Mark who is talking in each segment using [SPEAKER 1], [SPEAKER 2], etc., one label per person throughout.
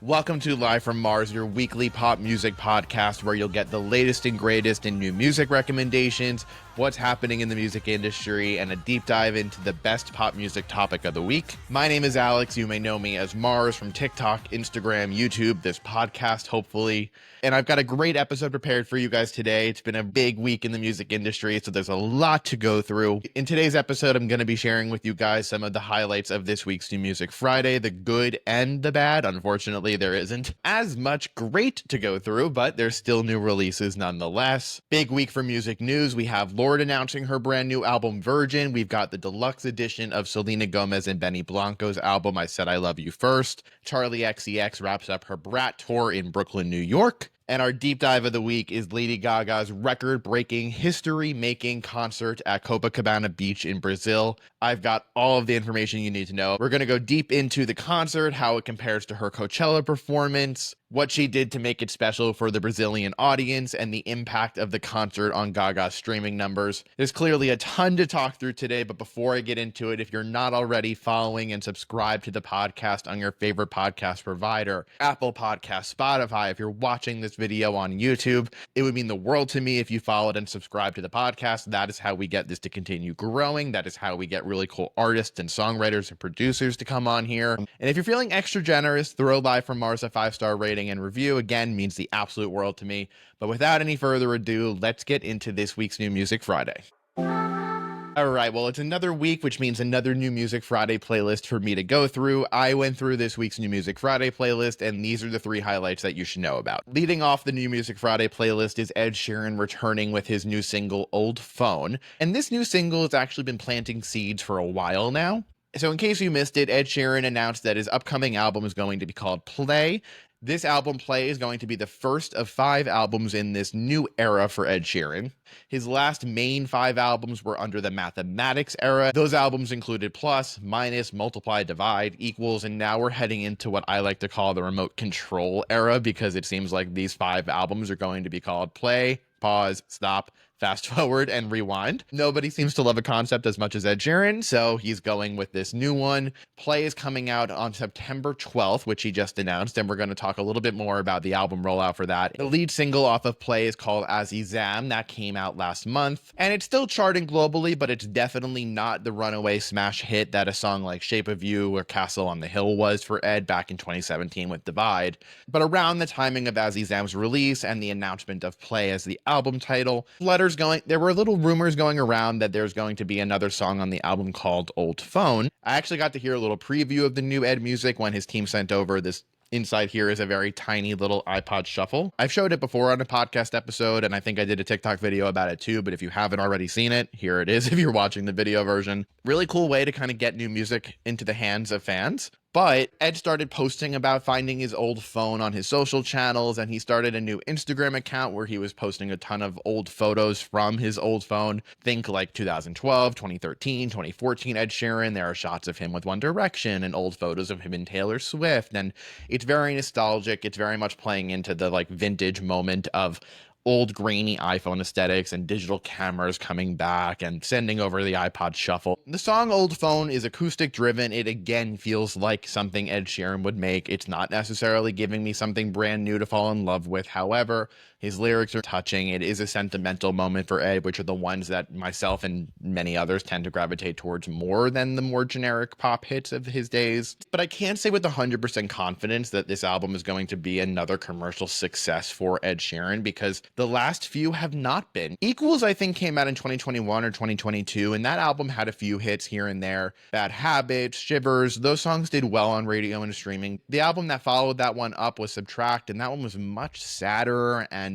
[SPEAKER 1] Welcome to Live from Mars, your weekly pop music podcast where you'll get the latest and greatest in new music recommendations, what's happening in the music industry, and a deep dive into the best pop music topic of the week. My name is Alex. You may know me as Mars from TikTok, Instagram, YouTube, this podcast, hopefully. And I've got a great episode prepared for you guys today. It's been a big week in the music industry, so there's a lot to go through. In today's episode, I'm going to be sharing with you guys some of the highlights of this week's New Music Friday, the good and the bad. Unfortunately, there isn't as much great to go through, but there's still new releases nonetheless. Big week for music news. We have Lorde announcing her brand new album, Virgin. We've got the deluxe edition of Selena Gomez and Benny Blanco's album, I Said I Love You First. Charli XCX wraps up her Brat tour in Brooklyn, New York. And our deep dive of the week is Lady Gaga's record-breaking, history-making concert at Copacabana Beach in Brazil. I've got all of the information you need to know. We're going to go deep into the concert, how it compares to her Coachella performance, what she did to make it special for the Brazilian audience, and the impact of the concert on Gaga's streaming numbers. There's clearly a ton to talk through today, but before I get into it, if you're not already following and subscribed to the podcast on your favorite podcast provider, Apple Podcasts, Spotify, if you're watching this video on YouTube, it would mean the world to me if you followed and subscribed to the podcast. That is how we get this to continue growing. That is how we get really cool artists and songwriters and producers to come on here. And if you're feeling extra generous, throw Live from Mars a 5-star rating and review. Again, means the absolute world to me. But without any further ado, let's get into this week's New Music Friday. All right, well, it's another week, which means another New Music Friday playlist for me to go through. I went through this week's New Music Friday playlist, and these are the 3 highlights that you should know about. Leading off the New Music Friday playlist is Ed Sheeran returning with his new single, Old Phone. And this new single has actually been planting seeds for a while now. So in case you missed it, Ed Sheeran announced that his upcoming album is going to be called Play. This album, Play, is going to be the first of 5 albums in this new era for Ed Sheeran. His last main 5 albums were under the Mathematics era. Those albums included Plus, Minus, Multiply, Divide, Equals, and now we're heading into what I like to call the Remote Control era, because it seems like these 5 albums are going to be called Play, Pause, Stop, Fast Forward, and Rewind. Nobody seems to love a concept as much as Ed Sheeran, so he's going with this new one. Play is coming out on September 12th, which he just announced, and we're going to talk a little bit more about the album rollout for that. The lead single off of Play is called Azizam. That came out last month, and it's still charting globally, but it's definitely not the runaway smash hit that a song like Shape of You or Castle on the Hill was for Ed back in 2017 with Divide. But around the timing of Azizam's release and the announcement of Play as the album title, there were little rumors going around that there's going to be another song on the album called Old Phone. I actually got to hear a little preview of the new Ed music when his team sent over this. Inside here is a very tiny little iPod shuffle. I've showed it before on a podcast episode, and I think I did a TikTok video about it too, but if you haven't already seen it, here it is if you're watching the video version. Really cool way to kind of get new music into the hands of fans. But Ed started posting about finding his old phone on his social channels, and he started a new Instagram account where he was posting a ton of old photos from his old phone. Think like 2012, 2013, 2014 Ed Sheeran. There are shots of him with One Direction and old photos of him and Taylor Swift, and it's very nostalgic. It's very much playing into the like vintage moment of old grainy iPhone aesthetics and digital cameras coming back and sending over the iPod shuffle. The song Old Phone is acoustic driven. It again feels like something Ed Sheeran would make. It's not necessarily giving me something brand new to fall in love with. However, his lyrics are touching. It is a sentimental moment for Ed, which are the ones that myself and many others tend to gravitate towards more than the more generic pop hits of his days. But I can't say with 100% confidence that this album is going to be another commercial success for Ed Sheeran, because the last few have not been. Equals, I think, came out in 2021 or 2022, and that album had a few hits here and there. Bad Habits, Shivers, those songs did well on radio and streaming. The album that followed that one up was Subtract, and that one was much sadder and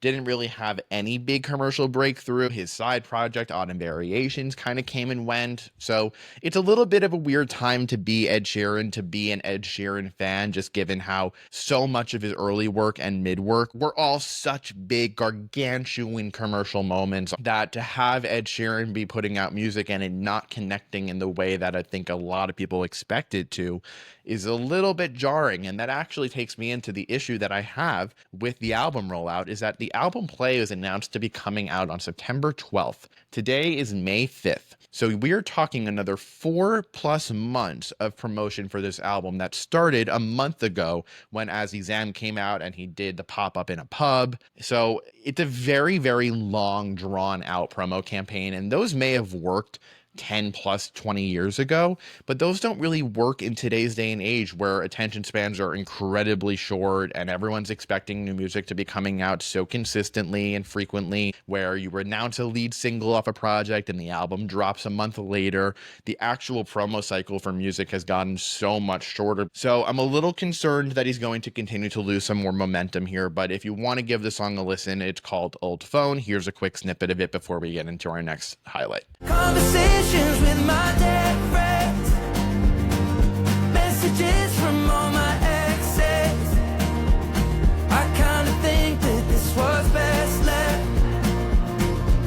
[SPEAKER 1] didn't really have any big commercial breakthrough. His side project, Autumn Variations, kind of came and went. So it's a little bit of a weird time to be Ed Sheeran, to be an Ed Sheeran fan, just given how so much of his early work and mid work were all such big, gargantuan commercial moments, that to have Ed Sheeran be putting out music and it not connecting in the way that I think a lot of people expect it to is a little bit jarring. And that actually takes me into the issue that I have with the album rollout, is that the the album Play is announced to be coming out on September 12th. Today is May 5th. So we're talking another 4+ months of promotion for this album that started a month ago when As Exam came out and he did the pop-up in a pub. So it's a very, very long, drawn-out promo campaign, and those may have worked 10 plus 20 years ago, but those don't really work in today's day and age where attention spans are incredibly short and everyone's expecting new music to be coming out so consistently and frequently, where you announce a lead single off a project and the album drops a month later. The actual promo cycle for music has gotten so much shorter. So I'm a little concerned that he's going to continue to lose some more momentum here, but if you want to give the song a listen, it's called Old Phone. Here's a quick snippet of it before we get into our next highlight.
[SPEAKER 2] Conversations with my dead friends, messages from all my exes. I kinda think that this was best left.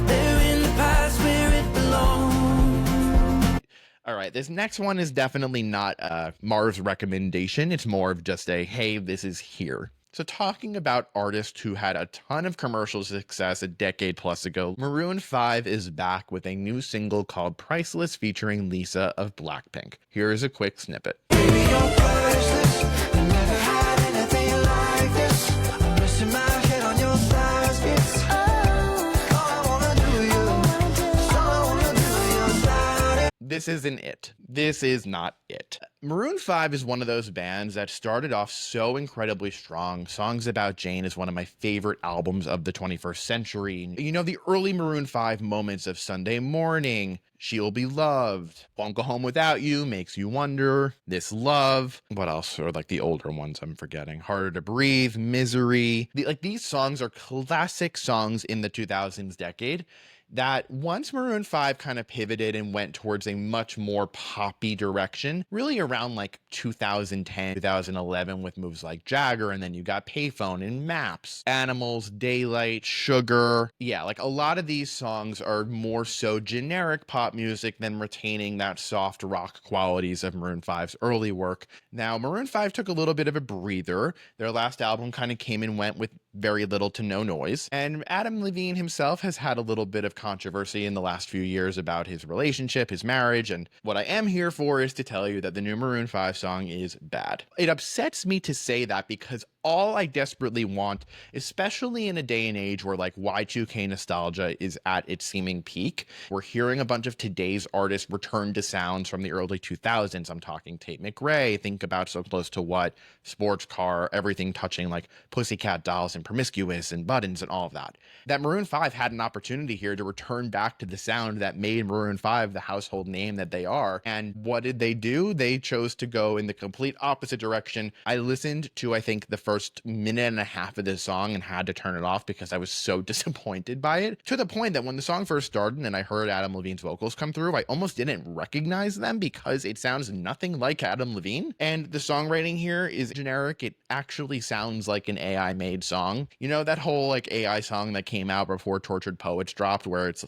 [SPEAKER 2] They're in the past where it belongs.
[SPEAKER 1] All right, this next one is definitely not a Mars recommendation. It's more of just a, hey, this is here. So talking about artists who had a ton of commercial success a decade plus ago, Maroon 5 is back with a new single called Priceless featuring Lisa of Blackpink. Here is a quick snippet.
[SPEAKER 2] Baby, you're priceless. I never had anything like this. I'm resting my head on your baskets. All I wanna do you. All I wanna do you about it.
[SPEAKER 1] This isn't it. This is not it. Maroon 5 is one of those bands that started off so incredibly strong. Songs About Jane is one of my favorite albums of the 21st century. You know, the early Maroon 5 moments of Sunday Morning, She'll Be Loved, Won't Go Home Without You, Makes You Wonder, This Love. What else are like the older ones I'm forgetting? Harder to Breathe, Misery. These songs are classic songs in the 2000s decade that once Maroon 5 kind of pivoted and went towards a much more poppy direction, really around like 2010, 2011 with moves like Jagger, and then you got Payphone and Maps, Animals, Daylight, Sugar. Yeah, like a lot of these songs are more so generic pop music than retaining that soft rock qualities of Maroon 5's early work. Now, Maroon 5 took a little bit of a breather. Their last album kind of came and went with very little to no noise, and Adam Levine himself has had a little bit of controversy in the last few years about his relationship, his marriage, and what I am here for is to tell you that the new Maroon 5 song is bad. It upsets me to say that because all I desperately want, especially in a day and age where like Y2K nostalgia is at its seeming peak, we're hearing a bunch of today's artists return to sounds from the early 2000s. I'm talking Tate McRae, think about So Close to What, Sports Car, everything touching like Pussycat Dolls and Promiscuous and Buttons and all of that. That Maroon 5 had an opportunity here to return back to the sound that made Maroon 5 the household name that they are. And what did they do? They chose to go in the complete opposite direction. I listened to, I think, the first minute and a half of this song and had to turn it off because I was so disappointed by it, to the point that when the song first started and I heard Adam Levine's vocals come through, I almost didn't recognize them because it sounds nothing like Adam Levine. And the songwriting here is generic. It actually sounds like an AI made song. You know, that whole like AI song that came out before Tortured Poets dropped, where it's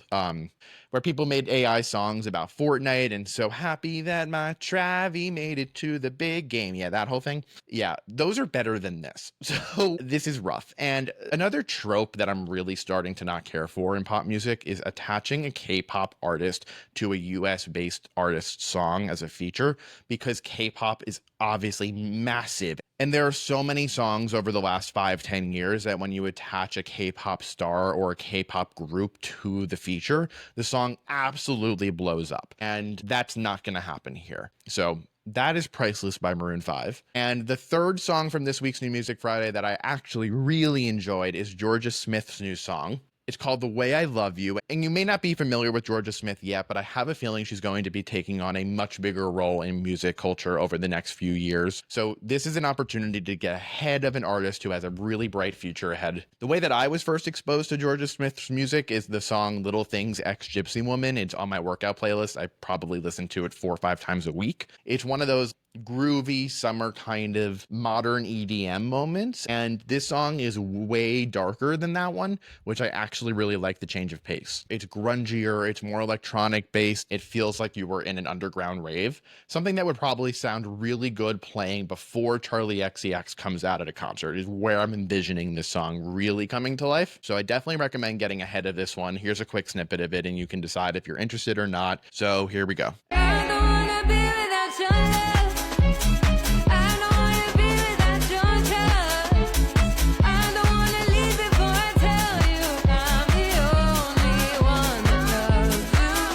[SPEAKER 1] where people made AI songs about Fortnite and so happy that my Travi made it to the big game. Yeah, that whole thing. Yeah, those are better than this. So this is rough. And another trope that I'm really starting to not care for in pop music is attaching a K-pop artist to a US based artist's song as a feature, because K-pop is obviously massive. And there are so many songs over the last 5-10 years that when you attach a K-pop star or a K-pop group to the feature, the song absolutely blows up. And that's not going to happen here. So that is Priceless by Maroon 5. And the third song from this week's New Music Friday that I actually really enjoyed is Jorja Smith's new song. It's called The Way I Love You, and you may not be familiar with Jorja Smith yet, but I have a feeling she's going to be taking on a much bigger role in music culture over the next few years. So this is an opportunity to get ahead of an artist who has a really bright future ahead. The way that I was first exposed to Jorja Smith's music is the song Little Things Ex-Gypsy Woman. It's on my workout playlist. I probably listen to it 4 or 5 times a week. It's one of those groovy summer kind of modern EDM moments. And this song is way darker than that one, which I actually really like the change of pace. It's grungier, it's more electronic based. It feels like you were in an underground rave, something that would probably sound really good playing before Charli XCX comes out at a concert is where I'm envisioning this song really coming to life. So I definitely recommend getting ahead of this one. Here's a quick snippet of it and you can decide if you're interested or not. So here we go.
[SPEAKER 2] I don't wanna be without your love. I don't wanna be without your touch. I don't wanna leave before I tell you I'm the only one that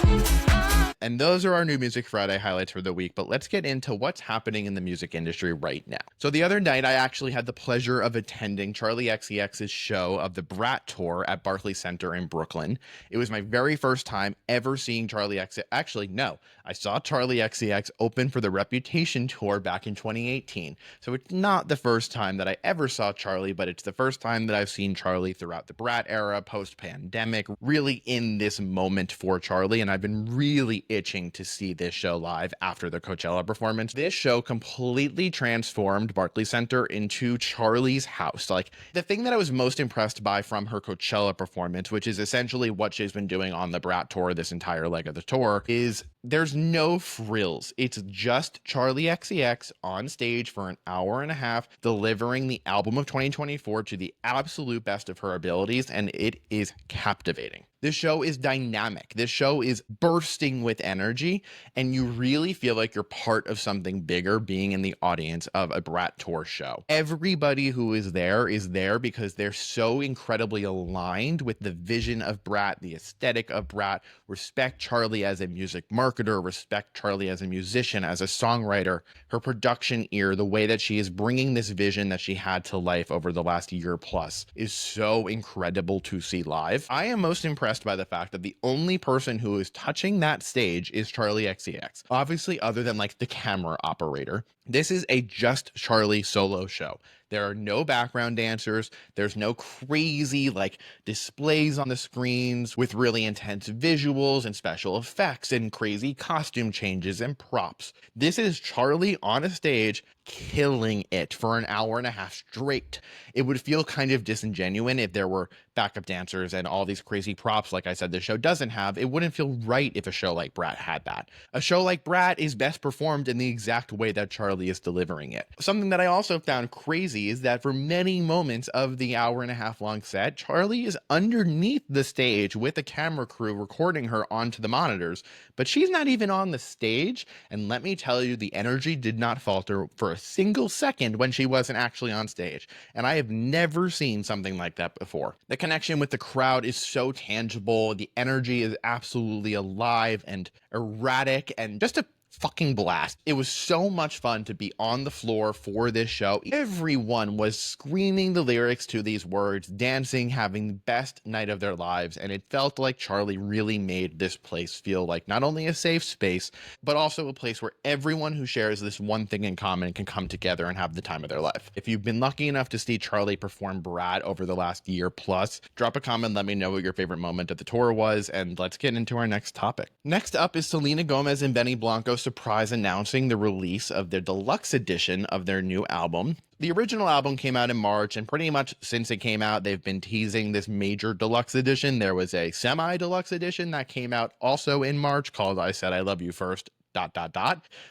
[SPEAKER 2] loves you.
[SPEAKER 1] And those are our new Music Friday highlights for the week, but let's get into what's happening in the music industry right now. So the other night, I actually had the pleasure of attending Charli XCX's show of the Brat tour at Barclays Center in Brooklyn. It was my very first time ever seeing Charli XCX. Actually, no, I saw Charli XCX open for the Reputation tour back in 2018. So it's not the first time that I ever saw Charli, but it's the first time that I've seen Charli throughout the Brat era, post-pandemic, really in this moment for Charli. And I've been really itching to see this show live after the Coachella performance. This show completely transformed Barclays Center into Charli's house. Like, the thing that I was most impressed by from her Coachella performance, which is essentially what she's been doing on the Brat tour this entire leg of the tour, is there's no frills. It's just Charli XCX on stage for an hour and a half, delivering the album of 2024 to the absolute best of her abilities, and it is captivating. This show is dynamic. This show is bursting with energy, and you really feel like you're part of something bigger being in the audience of a Brat tour show. Everybody who is there because they're so incredibly aligned with the vision of Brat, the aesthetic of Brat, respect Charli as a music marketer, respect Charli as a musician, as a songwriter, her production ear, the way that she is bringing this vision that she had to life over the last year plus is so incredible to see live. I am most impressed by the fact that the only person who is touching that stage is Charli XCX. Obviously, other than like the camera operator, this is a just Charli solo show. There are no background dancers. There's no crazy like displays on the screens with really intense visuals and special effects and crazy costume changes and props. This is Charli on a stage killing it for an hour and a half straight. It would feel kind of disingenuous if there were backup dancers and all these crazy props like I said the show doesn't have. It wouldn't feel right if a show like Brat had that. A show like Brat is best performed in the exact way that Charli is delivering it. Something that I also found crazy is that for many moments of the hour and a half long set, Charli is underneath the stage with a camera crew recording her onto the monitors, but she's not even on the stage. And let me tell you, the energy did not falter for a single second when she wasn't actually on stage. And I have never seen something like that before. The connection with the crowd is so tangible. The energy is absolutely alive and erratic and just a fucking blast. It was so much fun to be on the floor for this show. Everyone was screaming the lyrics to these words, dancing, having the best night of their lives, and it felt like Charli really made this place feel like not only a safe space, but also a place where everyone who shares this one thing in common can come together and have the time of their life. If you've been lucky enough to see Charli perform Brat over the last year plus, drop a comment, let me know what your favorite moment of the tour was, and let's get into our next topic. Next up is Selena Gomez and Benny Blanco surprise announcing the release of their deluxe edition of their new album. The original album came out in March, and pretty much since it came out, they've been teasing this major deluxe edition. There was a semi-deluxe edition that came out also in March called I Said I Love You First, ...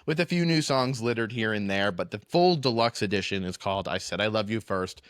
[SPEAKER 1] with a few new songs littered here and there, but the full deluxe edition is called I Said I Love You First, ...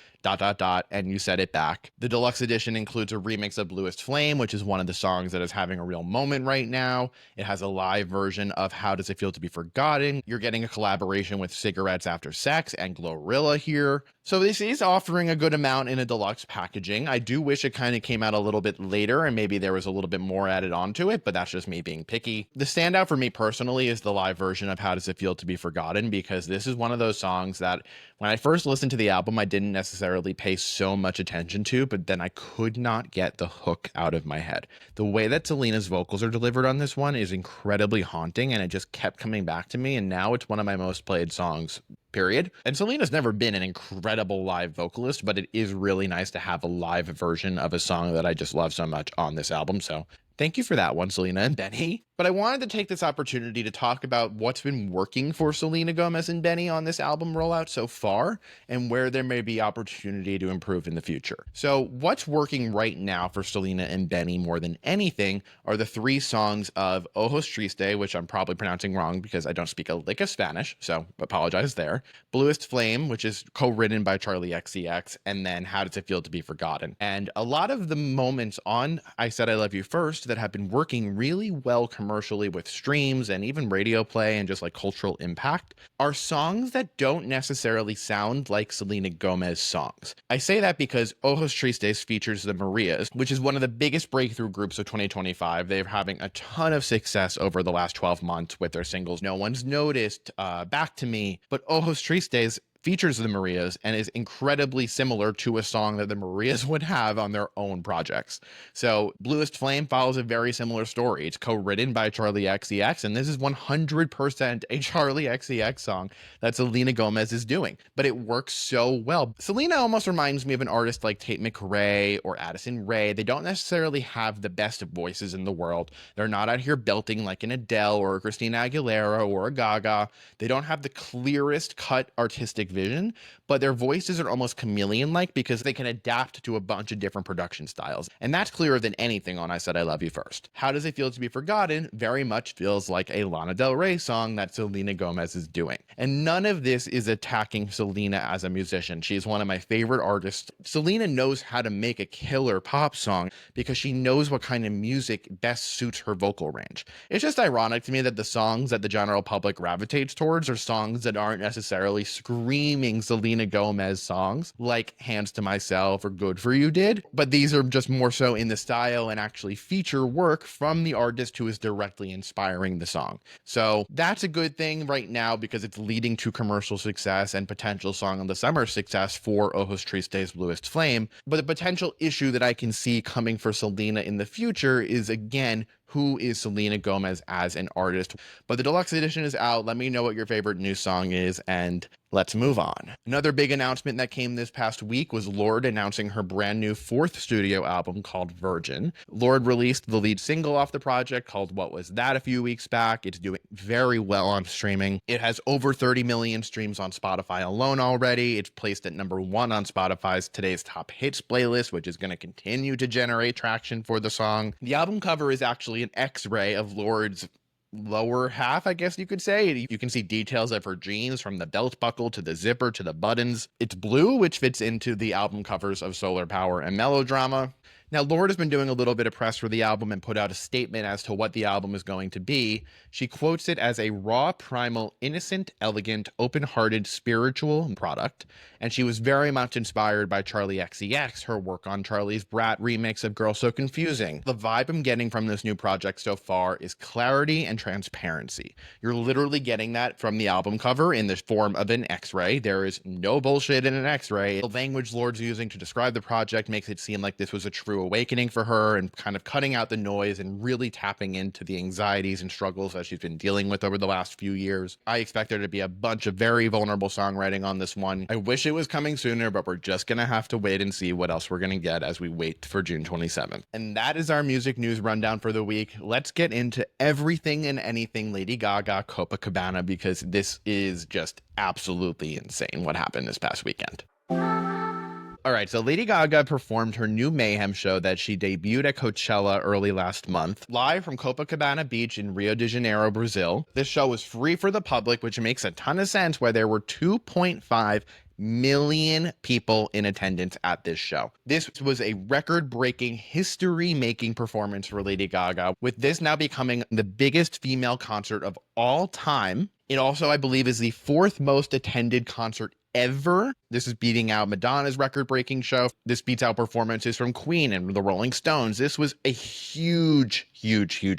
[SPEAKER 1] and You Said It Back. The deluxe edition includes a remix of Bluest Flame, which is one of the songs that is having a real moment right now. It has a live version of How Does It Feel to Be Forgotten. You're getting a collaboration with Cigarettes After Sex and Glorilla here. So this is offering a good amount in a deluxe packaging. I do wish it kind of came out a little bit later and maybe there was a little bit more added onto it, but that's just me being picky. The standout for me personally is the live version of How Does It Feel to Be Forgotten, because this is one of those songs that when I first listened to the album, I didn't necessarily pay so much attention to, but then I could not get the hook out of my head. The way that Selena's vocals are delivered on this one is incredibly haunting, and it just kept coming back to me, and now it's one of my most played songs, period. And Selena's never been an incredible live vocalist, but it is really nice to have a live version of a song that I just love so much on this album, so Thank you for that one, Selena and Benny. But I wanted to take this opportunity to talk about what's been working for Selena Gomez and Benny on this album rollout so far, and where there may be opportunity to improve in the future. So what's working right now for Selena and Benny more than anything are the 3 songs of Ojos Triste, which I'm probably pronouncing wrong because I don't speak a lick of Spanish, so apologize there. Bluest Flame, which is co-written by Charli XCX, and then How Does It Feel to Be Forgotten. And a lot of the moments on I Said I Love You First that have been working really well commercially with streams and even radio play and just like cultural impact are songs that don't necessarily sound like Selena Gomez songs. I say that because Ojos Tristes features the Marias, which is one of the biggest breakthrough groups of 2025. They're having a ton of success over the last 12 months with their singles No One's Noticed, Back to Me, but Ojos Tristes features the Marias and is incredibly similar to a song that the Marias would have on their own projects. So Bluest Flame follows a very similar story. It's co-written by Charli XCX, and this is 100% a Charli XCX song that Selena Gomez is doing, but it works so well. Selena almost reminds me of an artist like Tate McRae or Addison Rae. They don't necessarily have the best voices in the world. They're not out here belting like an Adele or a Christina Aguilera or a Gaga. They don't have the clearest cut artistic vision, but their voices are almost chameleon-like because they can adapt to a bunch of different production styles. And that's clearer than anything on I Said I Love You First. How Does It Feel to Be Forgotten very much feels like a Lana Del Rey song that Selena Gomez is doing. And none of this is attacking Selena as a musician. She's one of my favorite artists. Selena knows how to make a killer pop song because she knows what kind of music best suits her vocal range. It's just ironic to me that the songs that the general public gravitates towards are songs that aren't necessarily screaming Selena Gomez songs like Hands to Myself or Good For You did, but these are just more so in the style and actually feature work from the artist who is directly inspiring the song. So that's a good thing right now because it's leading to commercial success and potential Song of the Summer success for Ojos Tristes Bluest Flame. But the potential issue that I can see coming for Selena in the future is, again, who is Selena Gomez as an artist? But the deluxe edition is out. Let me know what your favorite new song is, and let's move on. Another big announcement that came this past week was Lorde announcing her brand new 4th studio album called Virgin. Lorde released the lead single off the project called What Was That a few weeks back. It's doing very well on streaming. It has over 30 million streams on Spotify alone already. It's placed at #1 on Spotify's Today's Top Hits playlist, which is going to continue to generate traction for the song. The album cover is actually an X-ray of Lorde's lower half, I guess you could say. You can see details of her jeans from the belt buckle to the zipper to the buttons. It's blue, which fits into the album covers of Solar Power and Melodrama. Now, Lorde has been doing a little bit of press for the album and put out a statement as to what the album is going to be. She quotes it as a raw, primal, innocent, elegant, open-hearted, spiritual product. And she was very much inspired by Charli XCX, her work on Charli's Brat remix of Girl So Confusing. The vibe I'm getting from this new project so far is clarity and transparency. You're literally getting that from the album cover in the form of an X-ray. There is no bullshit in an X-ray. The language Lorde's using to describe the project makes it seem like this was a true awakening for her and kind of cutting out the noise and really tapping into the anxieties and struggles that she's been dealing with over the last few years. I expect there to be a bunch of very vulnerable songwriting on this one. I wish it was coming sooner, but we're just gonna have to wait and see what else we're gonna get as we wait for June 27th. And that is our music news rundown for the week. Let's get into everything and anything Lady Gaga Copacabana, because this is just absolutely insane what happened this past weekend. All right, so Lady Gaga performed her new Mayhem show that she debuted at Coachella early last month, live from Copacabana Beach in Rio de Janeiro, Brazil. This show was free for the public, which makes a ton of sense where there were 2.5 million people in attendance at this show. This was a record-breaking, history-making performance for Lady Gaga, with this now becoming the biggest female concert of all time. It also, I believe, is the 4th most attended concert ever. This is beating out Madonna's record-breaking show. This beats out performances from Queen and the Rolling Stones. This was a huge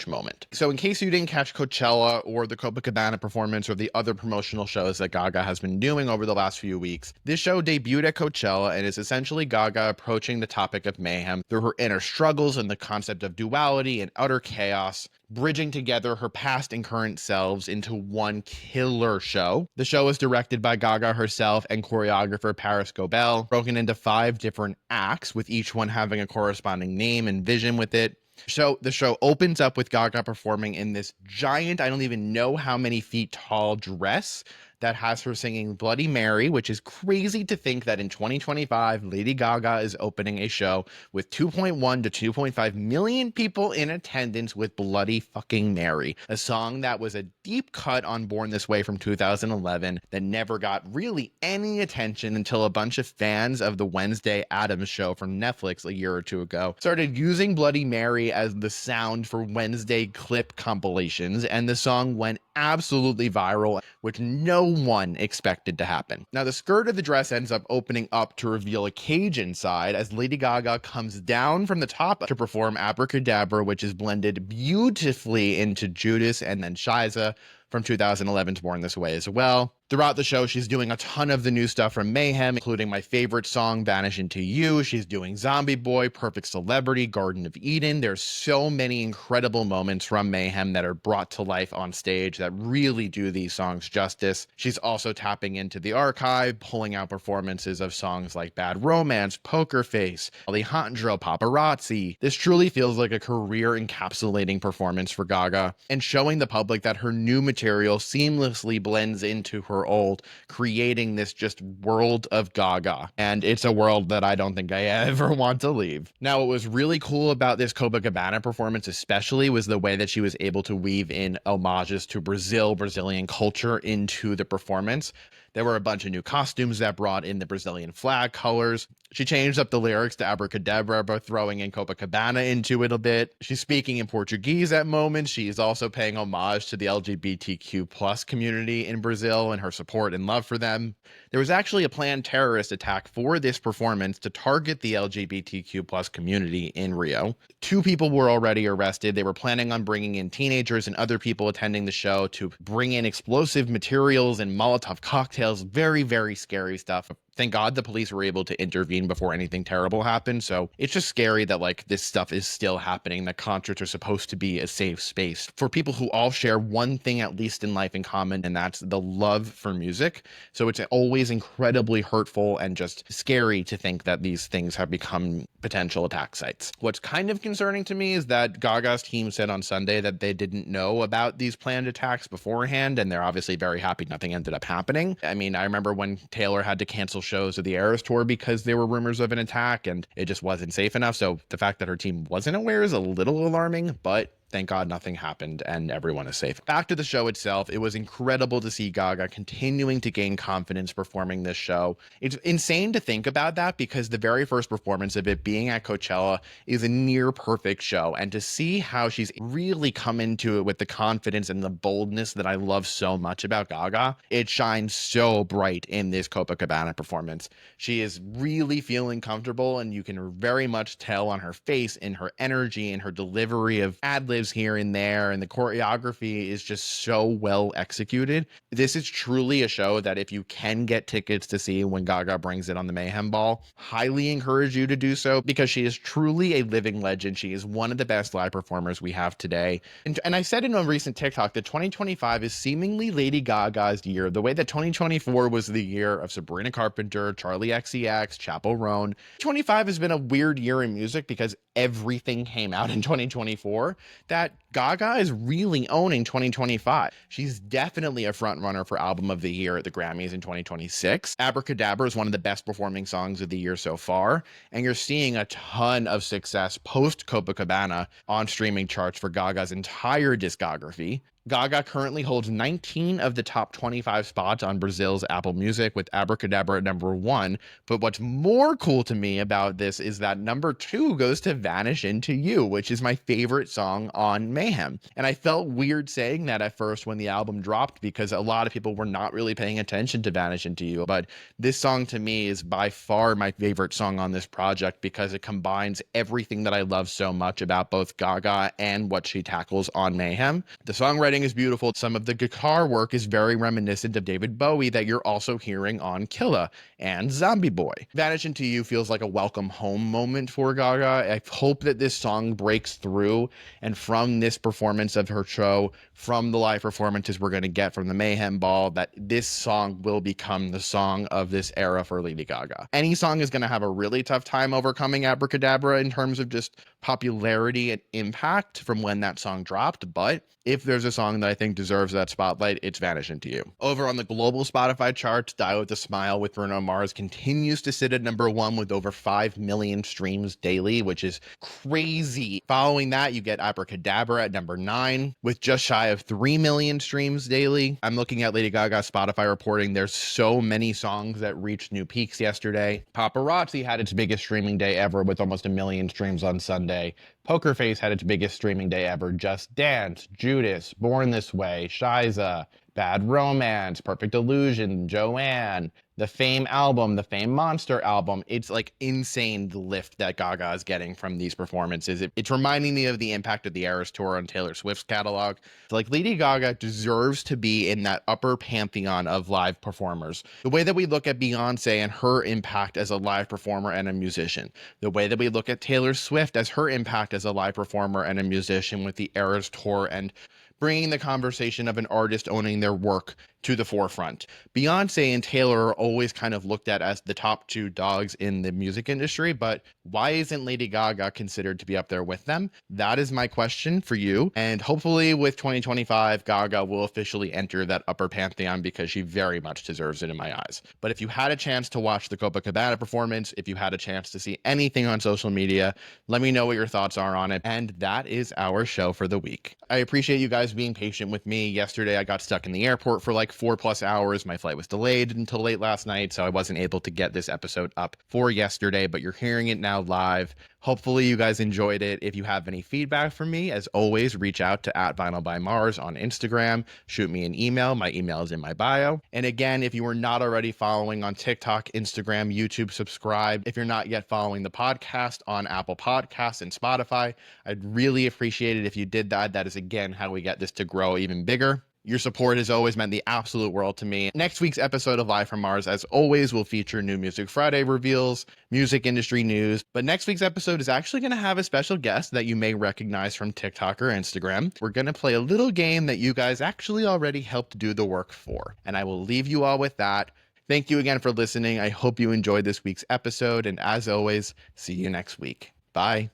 [SPEAKER 1] moment. So in case you didn't catch Coachella or the Copacabana performance or the other promotional shows that Gaga has been doing over the last few weeks, this show debuted at Coachella and is essentially Gaga approaching the topic of mayhem through her inner struggles and the concept of duality and utter chaos, bridging together her past and current selves into one killer show. The show is directed by Gaga herself and choreographer Paris Gobel, broken into 5 different acts, with each one having a corresponding name and vision with it. The show opens up with Gaga performing in this giant, I don't even know how many feet tall dress that has her singing Bloody Mary, which is crazy to think that in 2025, Lady Gaga is opening a show with 2.1 to 2.5 million people in attendance with Bloody fucking Mary, a song that was a deep cut on Born This Way from 2011 that never got really any attention until a bunch of fans of the Wednesday Addams show from Netflix a year or two ago started using Bloody Mary as the sound for Wednesday clip compilations, and the song went absolutely viral, which no one expected to happen. Now, the skirt of the dress ends up opening up to reveal a cage inside as Lady Gaga comes down from the top to perform Abracadabra, which is blended beautifully into Judas and then Shiza from 2011's Born This Way as well. Throughout the show, she's doing a ton of the new stuff from Mayhem, including my favorite song, Vanish Into You. She's doing Zombie Boy, Perfect Celebrity, Garden of Eden. There's so many incredible moments from Mayhem that are brought to life on stage that really do these songs justice. She's also tapping into the archive, pulling out performances of songs like Bad Romance, Poker Face, Alejandro, Paparazzi. This truly feels like a career encapsulating performance for Gaga, and showing the public that her new material seamlessly blends into her old, creating this just world of Gaga. And it's a world that I don't think I ever want to leave. Now, what was really cool about this Copacabana performance especially was the way that she was able to weave in homages to Brazilian culture into the performance. There were a bunch of new costumes that brought in the Brazilian flag colors. She changed up the lyrics to Abracadabra by throwing in Copacabana into it a bit. She's speaking in Portuguese at moments. She is also paying homage to the LGBTQ plus community in Brazil and her support and love for them. There was actually a planned terrorist attack for this performance to target the LGBTQ plus community in Rio. 2 people were already arrested. They were planning on bringing in teenagers and other people attending the show to bring in explosive materials and Molotov cocktails. Very, very scary stuff. Thank God the police were able to intervene before anything terrible happened. So it's just scary that like this stuff is still happening, that concerts are supposed to be a safe space for people who all share one thing, at least in life, in common, and that's the love for music. So it's always incredibly hurtful and just scary to think that these things have become potential attack sites. What's kind of concerning to me is that Gaga's team said on Sunday that they didn't know about these planned attacks beforehand, and they're obviously very happy nothing ended up happening. I mean, I remember when Taylor had to cancel shows of the Eras Tour because there were rumors of an attack and it just wasn't safe enough. So the fact that her team wasn't aware is a little alarming, but thank God nothing happened and everyone is safe. Back to the show itself, it was incredible to see Gaga continuing to gain confidence performing this show. It's insane to think about that because the very first performance of it being at Coachella is a near perfect show. And to see how she's really come into it with the confidence and the boldness that I love so much about Gaga, it shines so bright in this Copacabana performance. She is really feeling comfortable, and you can very much tell on her face, in her energy, in her delivery of ad-libs here and there, and the choreography is just so well executed. This is truly a show that if you can get tickets to see when Gaga brings it on the Mayhem Ball, highly encourage you to do so because she is truly a living legend. She is one of the best live performers we have today. And I said in a recent TikTok that 2025 is seemingly Lady Gaga's year, the way that 2024 was the year of Sabrina Carpenter, Charli XCX, Chappell Roan. 2025 has been a weird year in music because everything came out in 2024. That Gaga is really owning 2025. She's definitely a front runner for album of the year at the Grammys in 2026. Abracadabra is one of the best performing songs of the year so far, and you're seeing a ton of success post Copacabana on streaming charts for Gaga's entire discography. Gaga currently holds 19 of the top 25 spots on Brazil's Apple Music, with Abracadabra at number 1. But what's more cool to me about this is that number 2 goes to Vanish Into You, which is my favorite song on Mayhem. And I felt weird saying that at first when the album dropped because a lot of people were not really paying attention to Vanish Into You. But this song to me is by far my favorite song on this project because it combines everything that I love so much about both Gaga and what she tackles on Mayhem. The songwriting everything is beautiful. Some of the guitar work is very reminiscent of David Bowie that you're also hearing on Killa and Zombie Boy. Vanish Into You feels like a welcome home moment for Gaga. I hope that this song breaks through, and from this performance of her show, from the live performances we're going to get from the Mayhem Ball, that this song will become the song of this era for Lady Gaga. Any song is going to have a really tough time overcoming Abracadabra in terms of just popularity and impact from when that song dropped, but if there's a song that I think deserves that spotlight, it's Vanish Into You. Over on the global Spotify charts, Die With a Smile with Bruno Mars continues to sit at number 1 with over 5 million streams daily, which is crazy. Following that, you get Abracadabra at number 9 with just shy of 3 million streams daily. I'm looking at Lady Gaga's Spotify reporting. There's so many songs that reached new peaks yesterday. Paparazzi had its biggest streaming day ever with almost 1 million streams on Sunday. Poker Face had its biggest streaming day ever. Just Dance, Judas, Born This Way, Shiza, Bad Romance, Perfect Illusion, Joanne, the Fame album, the Fame Monster album. It's like insane the lift that Gaga is getting from these performances. It's reminding me of the impact of the Eras Tour on Taylor Swift's catalog. It's like Lady Gaga deserves to be in that upper pantheon of live performers. The way that we look at Beyonce and her impact as a live performer and a musician. The way that we look at Taylor Swift as her impact as a live performer and a musician with the Eras Tour and bringing the conversation of an artist owning their work to the forefront. Beyonce and Taylor are always kind of looked at as the top 2 dogs in the music industry, but why isn't Lady Gaga considered to be up there with them? That is my question for you. And hopefully with 2025, Gaga will officially enter that upper pantheon because she very much deserves it in my eyes. But if you had a chance to watch the Copacabana performance, if you had a chance to see anything on social media, let me know what your thoughts are on it. And that is our show for the week. I appreciate you guys being patient with me. Yesterday, I got stuck in the airport for like 4+ hours. My flight was delayed until late last night, so I wasn't able to get this episode up for yesterday, but you're hearing it now live. Hopefully you guys enjoyed it. If you have any feedback from me, as always, reach out to @VinylByMars on Instagram. Shoot me an email. My email is in my bio. And again, if you are not already following on TikTok, Instagram, YouTube, subscribe. If you're not yet following the podcast on Apple Podcasts and Spotify, I'd really appreciate it if you did that. That is, again, how we get this to grow even bigger. Your support has always meant the absolute world to me. Next week's episode of Live from Mars, as always, will feature New Music Friday reveals, music industry news. But next week's episode is actually going to have a special guest that you may recognize from TikTok or Instagram. We're going to play a little game that you guys actually already helped do the work for. And I will leave you all with that. Thank you again for listening. I hope you enjoyed this week's episode. And as always, see you next week. Bye.